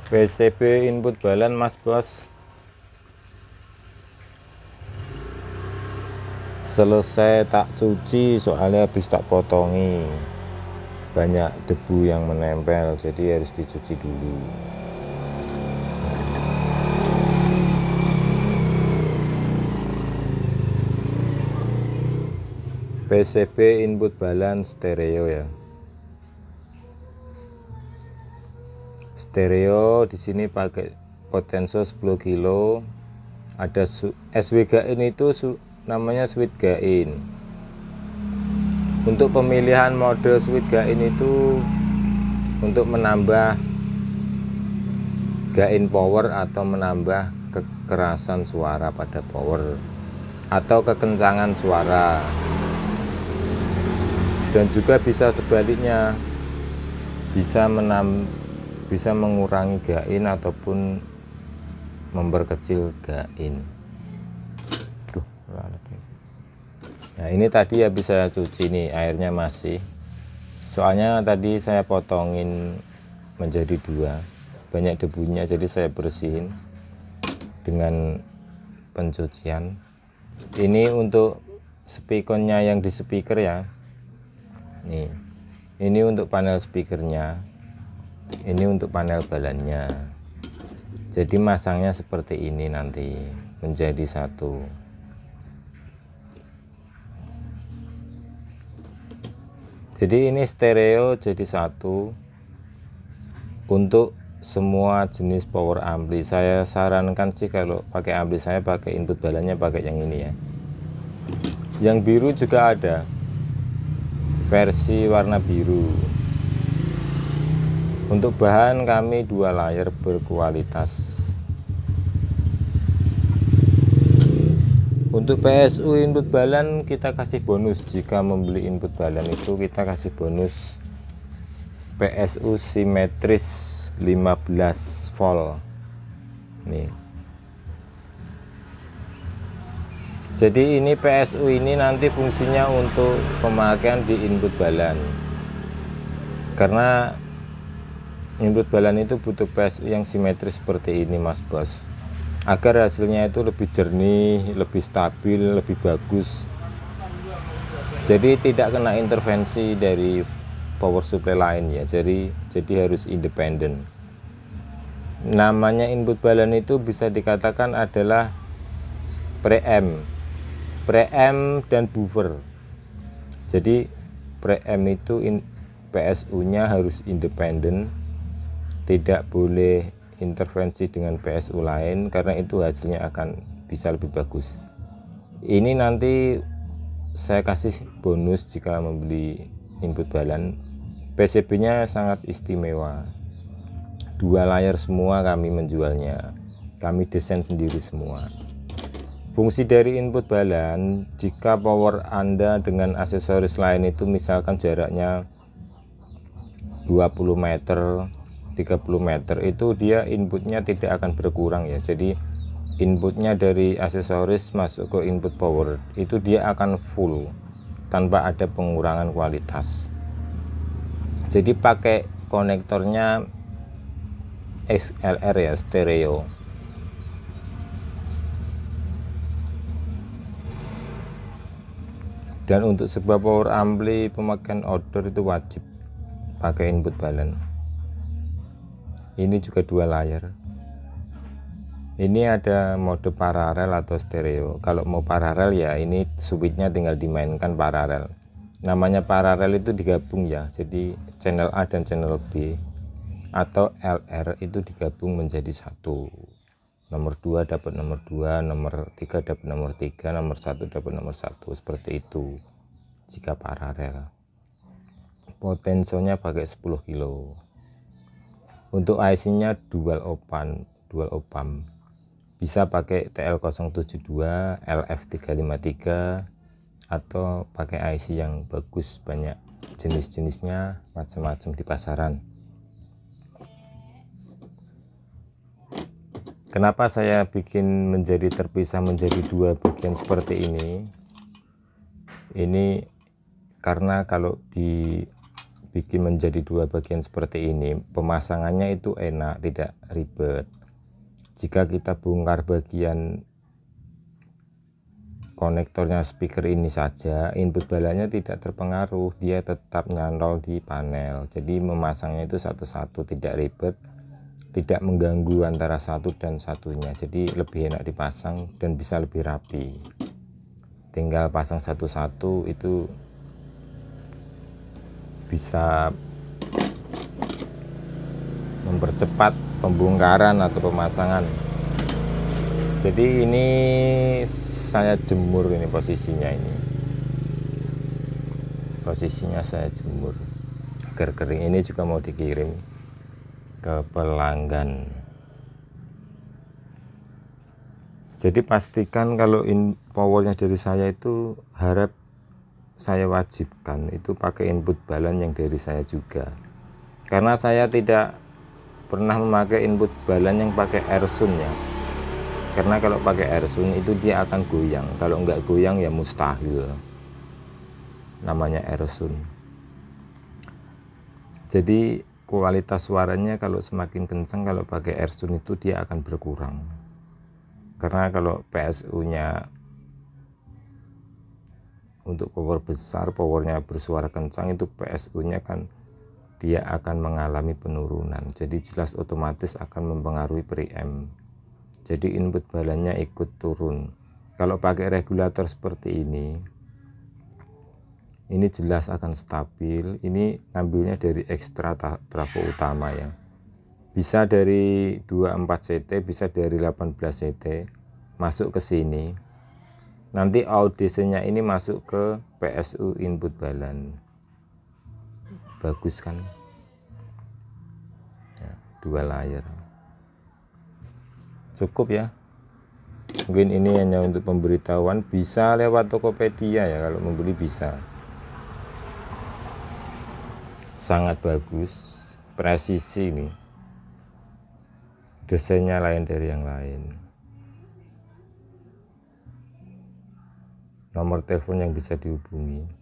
PCB input balan mas bos selesai tak cuci, soalnya habis tak potongi banyak debu yang menempel, jadi harus dicuci dulu. PCB input balan stereo ya. Stereo di sini pakai potensio 10 kilo. Ada SW gain itu namanya switch gain. Untuk pemilihan mode switch gain itu untuk menambah gain power atau menambah kekerasan suara pada power atau kekencangan suara. Dan juga bisa sebaliknya, bisa mengurangi gain ataupun memperkecil gain. Nah ini tadi habis saya cuci nih, airnya masih, soalnya tadi saya potongin menjadi dua, banyak debunya, jadi saya bersihin dengan pencucian. Ini untuk spikonnya yang di speaker ya. Nih, ini untuk panel speakernya, ini untuk panel balannya. Jadi masangnya seperti ini nanti menjadi satu. Jadi ini stereo jadi satu untuk semua jenis power ampli. Saya sarankan sih kalau pakai ampli saya pakai input balannya pakai yang ini ya. Yang biru juga ada, versi warna biru. Untuk bahan kami 2 layer berkualitas. Untuk PSU input balan kita kasih bonus, jika membeli input balan itu kita kasih bonus PSU simetris 15 volt nih. Jadi ini PSU ini nanti fungsinya untuk pemakaian di input balan, karena input balan itu butuh PSU yang simetris seperti ini mas bos, agar hasilnya itu lebih jernih, lebih stabil, lebih bagus. Jadi tidak kena intervensi dari power supply lain ya, jadi harus independen. Namanya input balan itu bisa dikatakan adalah preamp dan buffer. Jadi preamp itu PSU nya harus independen, tidak boleh intervensi dengan PSU lain, karena itu hasilnya akan bisa lebih bagus. Ini nanti saya kasih bonus jika membeli input balan. PCB nya sangat istimewa, 2 layer semua kami menjualnya, kami desain sendiri semua. Fungsi dari input balan, jika power Anda dengan aksesoris lain itu misalkan jaraknya 20 meter 30 meter, itu dia inputnya tidak akan berkurang ya. Jadi inputnya dari aksesoris masuk ke input power itu dia akan full tanpa ada pengurangan kualitas. Jadi pakai konektornya XLR ya, stereo. Dan untuk sebuah power ampli pemakaian outdoor itu wajib pakai input balan. Ini juga 2 layer. Ini ada mode paralel atau stereo. Kalau mau paralel ya ini switchnya tinggal dimainkan paralel. Namanya paralel itu digabung ya, jadi channel A dan channel B atau LR itu digabung menjadi satu. Nomor 2 dapat nomor 2, nomor 3 dapat nomor 3, nomor 1 dapat nomor 1, seperti itu jika paralel. Potensionya pakai 10 kilo. Untuk IC nya dual opamp, bisa pakai TL072, LF353 atau pakai IC yang bagus, banyak jenis-jenisnya macam-macam di pasaran. Kenapa saya bikin terpisah menjadi 2 bagian seperti ini? Ini karena kalau bikin menjadi dua bagian seperti ini, pemasangannya itu enak, tidak ribet. Jika kita bongkar bagian konektornya speaker ini saja, input balanya tidak terpengaruh, dia tetap nyantol di panel. Jadi memasangnya itu satu-satu, tidak ribet, tidak mengganggu antara satu dan satunya. Jadi lebih enak dipasang dan bisa lebih rapi. Tinggal pasang satu-satu itu bisa mempercepat pembongkaran atau pemasangan. Jadi ini saya jemur, ini posisinya, saya jemur agar kering. Ini juga mau dikirim ke pelanggan. Jadi pastikan kalau powernya dari saya itu saya wajibkan itu pakai input balan yang dari saya juga, karena saya tidak pernah memakai input balan yang pakai Ersun ya. Karena kalau pakai Ersun itu dia akan goyang, kalau enggak goyang ya mustahil, namanya Ersun. Jadi kualitas suaranya kalau semakin kencang kalau pakai Ersun itu dia akan berkurang. Karena kalau PSU nya untuk power besar, powernya bersuara kencang, itu PSU nya kan dia akan mengalami penurunan. Jadi jelas otomatis akan mempengaruhi preamp. Jadi input balannya ikut turun. Kalau pakai regulator seperti ini jelas akan stabil. Ini ngambilnya dari ekstra trafo utama ya. Bisa dari 24 CT, bisa dari 18 CT masuk ke sini. Nanti audisinya ini masuk ke PSU input balan. Bagus kan? Ya, 2 layer. Cukup ya, mungkin ini hanya untuk pemberitahuan. Bisa lewat Tokopedia ya, kalau membeli bisa. Sangat bagus, presisi ini, desainnya lain dari yang lain. Nomor telepon yang bisa dihubungi